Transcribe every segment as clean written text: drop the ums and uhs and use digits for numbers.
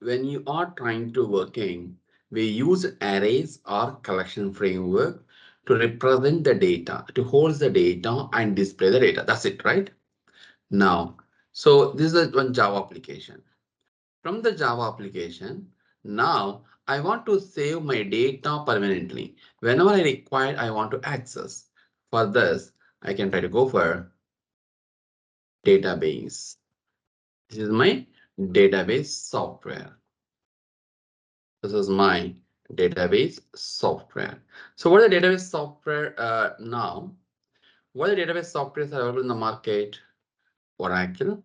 when you are trying to working, we use arrays or collection framework to represent the data, to hold the data and display the data. That's it, right? Now, so this is one Java application. From the Java application, now I want to save my data permanently. Whenever I require, I want to access. For this, I can try to go for database. This is my database software. This is my database software. So what is the database software now? What are the database software available in the market? Oracle,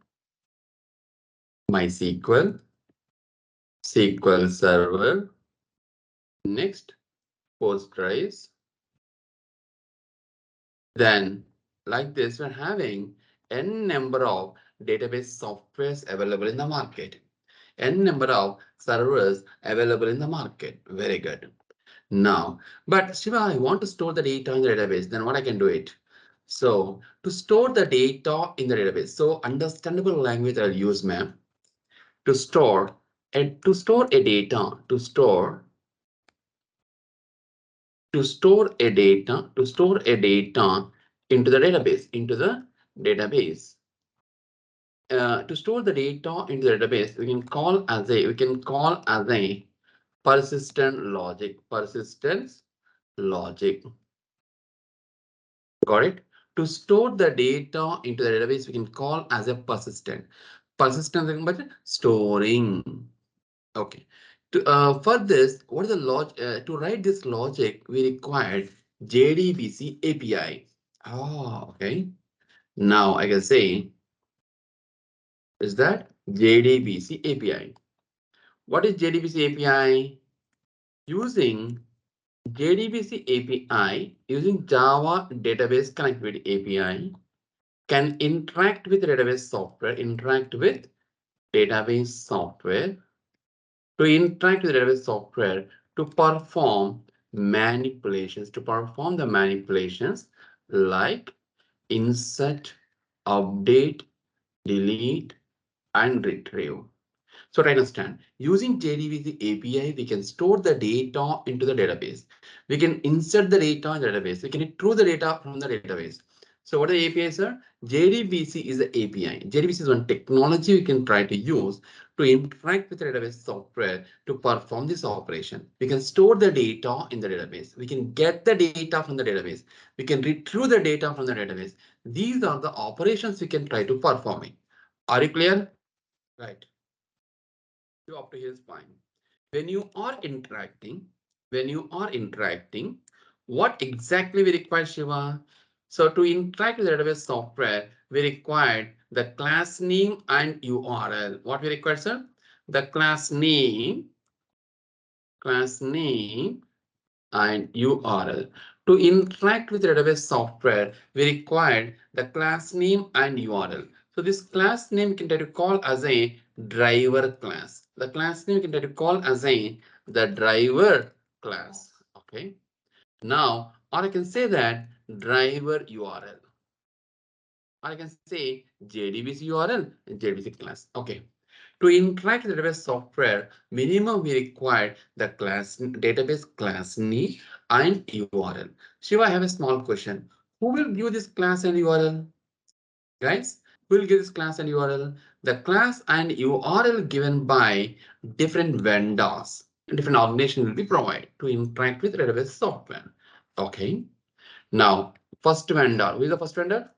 MySQL, SQL Server, next Postgres. Then like this, we're having n number of database softwares available in the market. N number of servers available in the market. Very good. Now, but Shiva, I want to store the data in the database. Then what I can do it? So to store the data in the database. So understandable language I'll use, ma'am. To store and to store a data, to store a data into the database. To store the data into the database, we can call as a persistence logic. Got it? To store the data into the database, we can call as a persistent, but storing. Okay. For this, what is the log? To write this logic, we required JDBC API. Oh, okay. Now I can say is that JDBC API. What is JDBC API? Using JDBC API, using Java Database Connectivity API, can interact with database software, to interact with database software to perform the manipulations like insert, update, delete, and retrieve. So to understand, using JDBC API, we can store the data into the database. We can insert the data in the database. We can retrieve the data from the database. So what are the APIs, sir? JDBC is the API. JDBC is one technology we can try to use to interact with the database software to perform this operation. We can store the data in the database. We can get the data from the database. We can retrieve the data from the database. These are the operations we can try to perform it. Are you clear? Right. Up to here is fine. When you are interacting, what exactly we require, Shiva? So to interact with the database software, we required the class name and URL. What we require, sir? The class name and URL. To interact with the database software, we required the class name and URL. So this class name can try to call as a driver class. The class name can try to call as the driver class. Okay. Now, or I can say that driver URL. Or I can say JDBC URL and JDBC class. Okay. To interact with the database software, minimum we require the database class name and URL. Shiva, I have a small question. Who will give this class and URL? Guys, who will give this class and URL? The class and URL given by different vendors, different organizations will be provided to interact with the database software. Okay. Now, first vendor. Who is the first vendor?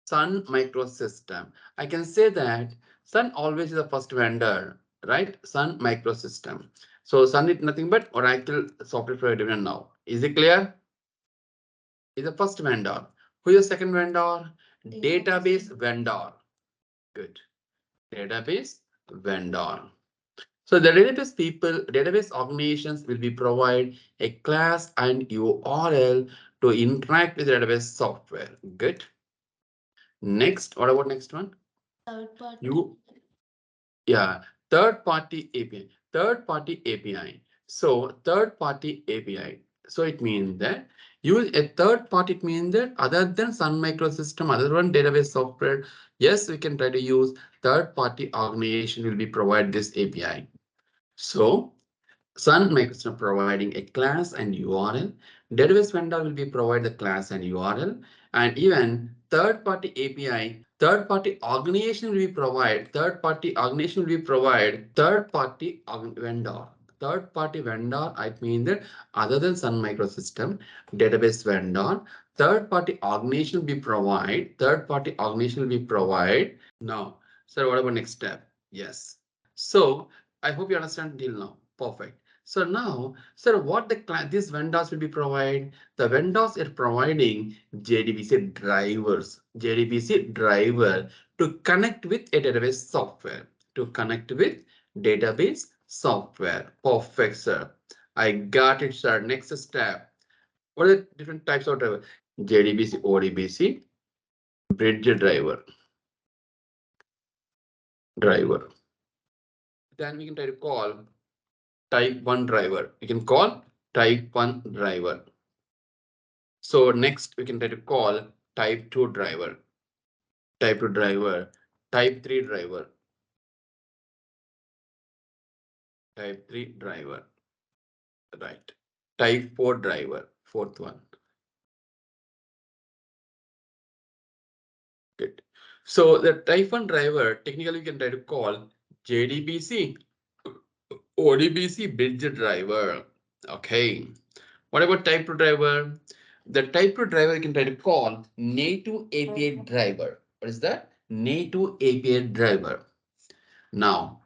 Sun Microsystem. I can say that Sun always is the first vendor, right? Sun Microsystem. So Sun is nothing but Oracle software provider now. Is it clear? Is the first vendor. Who is the second vendor? Database vendor. Good. Database vendor. So the database organizations will be provide a class and URL to interact with the database software. Good. Next, what about next one? Third party. Yeah, third party API. Third party API. So third party API. So it means that use a third party. It means that other than Sun Microsystem, other than database software, yes, we can try to use third party organization will be provide this API. So Sun Microsoft providing a class and URL. Database vendor will be provide the class and URL, and even third-party API, third-party organization will be provide, third-party organization will be provide, third-party vendor. Third-party vendor, I mean that other than Sun Microsystem, database vendor, third-party organization will be provide, third-party organization will be provide. Now, sir, what about next step? Yes. So I hope you understand till now. Perfect. So now, sir, what these vendors will be provide? The vendors are providing JDBC drivers, JDBC driver to connect with a database software, to connect with database software. Perfect, sir. I got it, sir. Next step. What are the different types of driver? JDBC, ODBC, bridge driver. Then we can try to call type 1 driver. We can call type 1 driver. So next we can try to call type 2 driver, type 2 driver, type 3 driver, type 3 driver, right. Type 4 driver, fourth one. Good. So the type 1 driver, technically we can try to call JDBC, ODBC bridge driver. Okay. What about type 2 driver? The type 2 driver you can try to call native API driver. What is that? Native API driver. Now,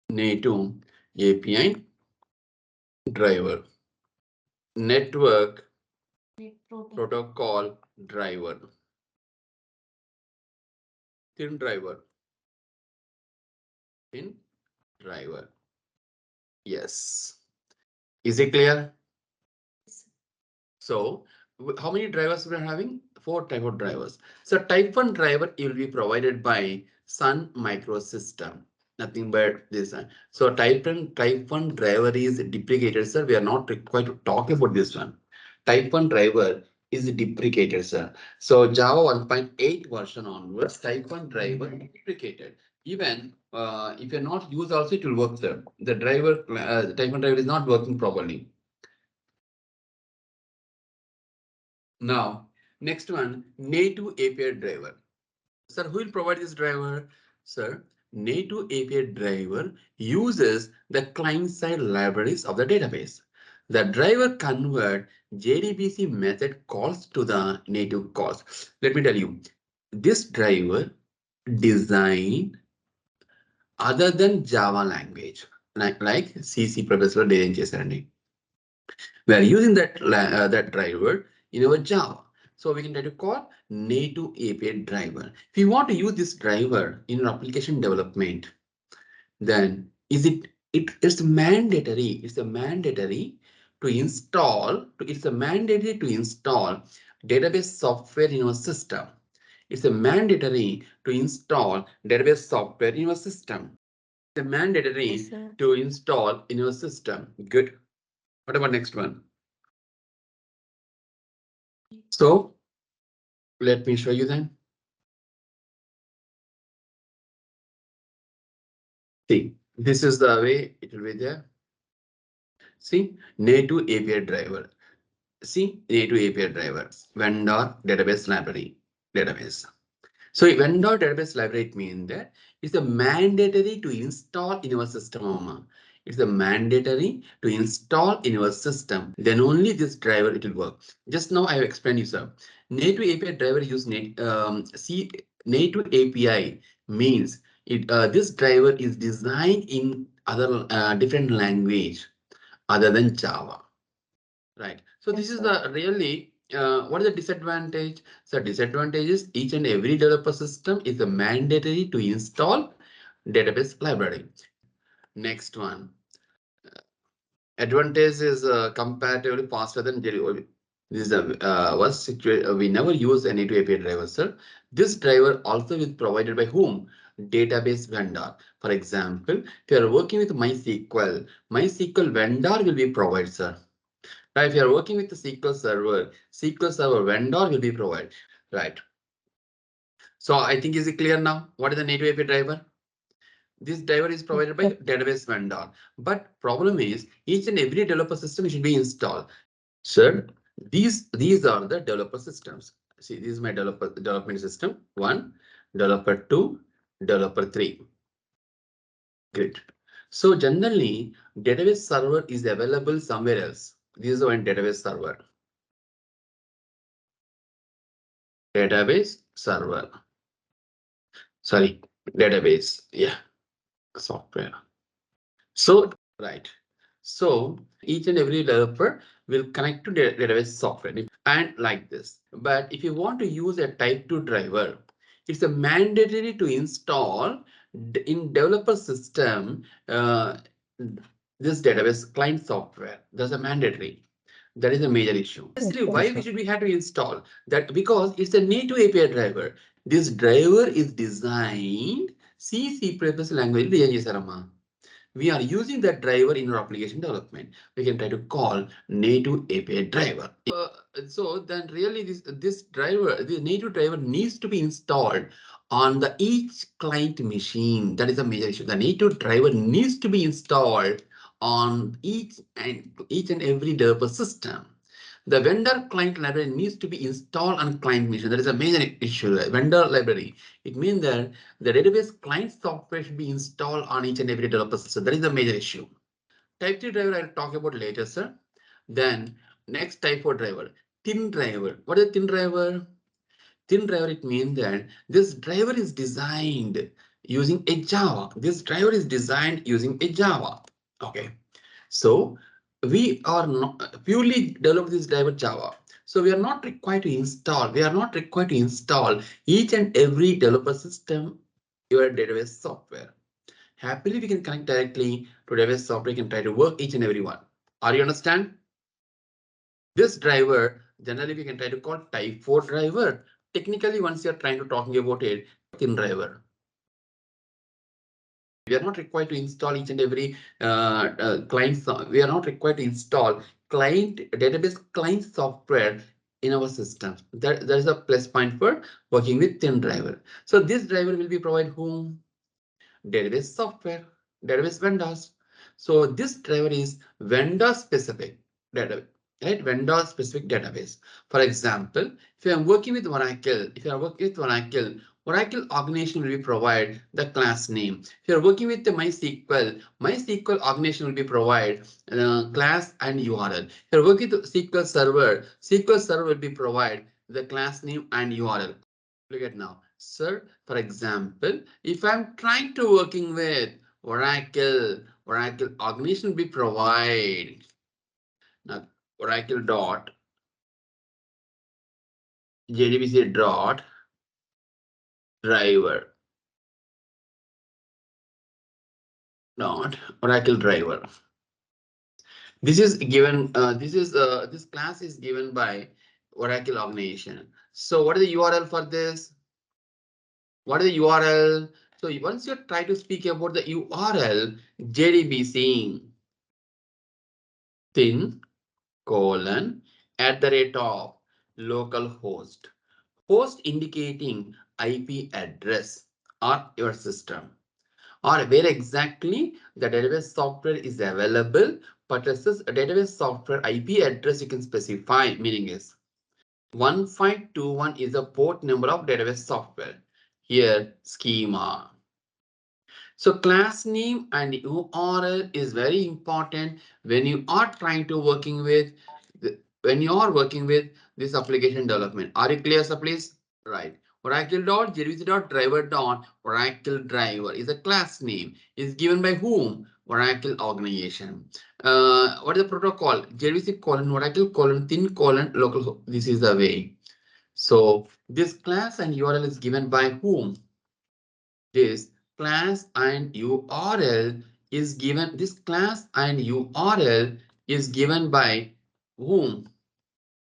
native API driver. Network protocol driver. Thin driver. Thin driver. Yes. Is it clear? So, how many drivers we are having? Four type of drivers. So, type 1 driver will be provided by Sun Microsystem. Nothing but this. So, type 1 driver is deprecated, sir. We are not required to talk about this one. Type 1 driver is deprecated, sir. So, Java 1.8 version onwards, type 1 driver deprecated. Even if you're not used also, it will work, sir. The driver, type 1 driver is not working properly. Now, next one, native API driver. Sir, who will provide this driver? Sir, native API driver uses the client-side libraries of the database. The driver convert JDBC method calls to the native calls. Let me tell you, this driver design other than Java language, like C, C++, Django. We are using that driver in our Java. So we can try to call native API driver. If you want to use this driver in your application development, then it's mandatory. It's a mandatory to install. It's a mandatory to install database software in your system. It's a mandatory to install database software in your system. It's a mandatory yes, to install in your system. Good. What about next one? So let me show you then. See, this is the way it will be there. See, native API driver. See, native API driver, vendor database library, database. So vendor database library, it means that it's a mandatory to install in your system. It's a mandatory to install in your system. Then only this driver it will work. Just now I have explained you, sir. Native API driver use native API means this driver is designed in other different language other than Java. Right. So yes, this is the really what is the disadvantage? So disadvantage is each and every developer system is a mandatory to install database library. Next one. Advantage is comparatively faster than JDBC. This is was situation. We never use any API driver, sir. This driver also is provided by whom? Database vendor. For example, if you are working with MySQL vendor will be provided, sir. Now, if you are working with the SQL Server vendor will be provided, right? So I think is it clear now? What is the native API driver? This driver is provided by database vendor. But problem is each and every developer system should be installed. Sir, these are the developer systems. See, this is my development system. One, developer two, developer three. Great. So generally, database server is available somewhere else. This is one database server. Database server. Sorry, database. Yeah, software. So, right. So each and every developer will connect to database software and like this. But if you want to use a type 2 driver, it's a mandatory to install in developer system this database client software. That's a mandatory. That is a major issue. Honestly, why we should we have to install that? Because it's a native API driver. This driver is designed C language. We are using that driver in our application development. We can try to call native API driver. So then really this driver, the native driver needs to be installed on the each client machine. That is a major issue. The native driver needs to be installed on each and every developer system. The vendor client library needs to be installed on client machine. That is a major issue. Vendor library. It means that the database client software should be installed on each and every developer system. That is the major issue. Type 3 driver I'll talk about later, sir. Then next type 4 driver, thin driver. What is a thin driver? Thin driver, it means that this driver is designed using a Java. This driver is designed using a Java. Okay. So we are not purely developed this driver Java. So we are not required to install. We are not required to install each and every developer system your database software. Happily, we can connect directly to database software. We can try to work each and every one. Are you understand? This driver generally we can try to call type 4 driver. Technically, once you're trying to talking about it, thin driver. We are not required to install each and every client. We are not required to install client database client software in our system. That is a plus point for working with thin driver. So this driver will be provided whom? Database software, database vendors. So this driver is vendor specific database, right? Vendor specific database. For example, if you are working with Oracle, Oracle organization will be provide the class name. If you are working with the MySQL organization will be provide class and URL. If you are working with SQL Server will be provide the class name and URL. Look at now, sir. For example, if I'm trying to working with Oracle organization will be provide now Oracle dot JDBC dot driver dot Oracle driver. This is given. This class is given by Oracle organization. So what is the URL for this? What is the URL? So once you try to speak about the URL, JDBC thin colon at the rate of localhost. Host indicating IP address or your system or where exactly the database software is available. But this is a database software IP address you can specify, meaning is 1521 is the port number of database software. Here schema. So class name and URL is very important when you are trying to working with when you are working with this application development. Are you clear, sir, please? Right. Oracle driver is a class name. Is given by whom? Oracle organization. What is the protocol? JDBC colon Oracle colon thin colon local. This is the way. So this class and URL is given by whom? This class and URL is given. This class and URL is given by whom?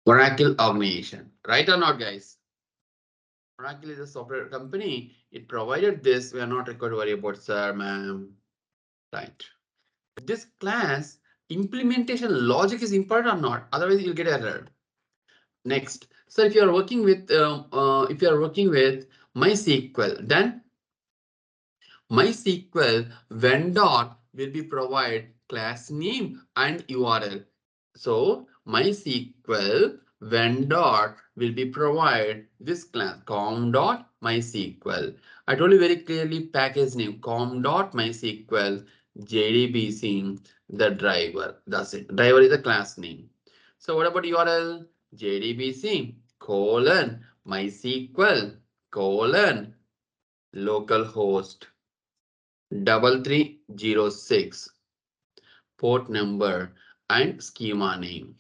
Oracle organization. Right or not, guys? Oracle is a software company. It provided this. We are not required to worry about, sir, ma'am. Right. This class implementation logic is important or not? Otherwise, you'll get error. Next, so if you are working with MySQL. Then MySQL vendor will be provide class name and URL. So MySQL vendor will be provide this class com.mysql. I told you very clearly package name com.mysql JDBC the driver. That's it. Driver is the class name. So what about URL? JDBC colon MySQL colon localhost 3306 port number and schema name.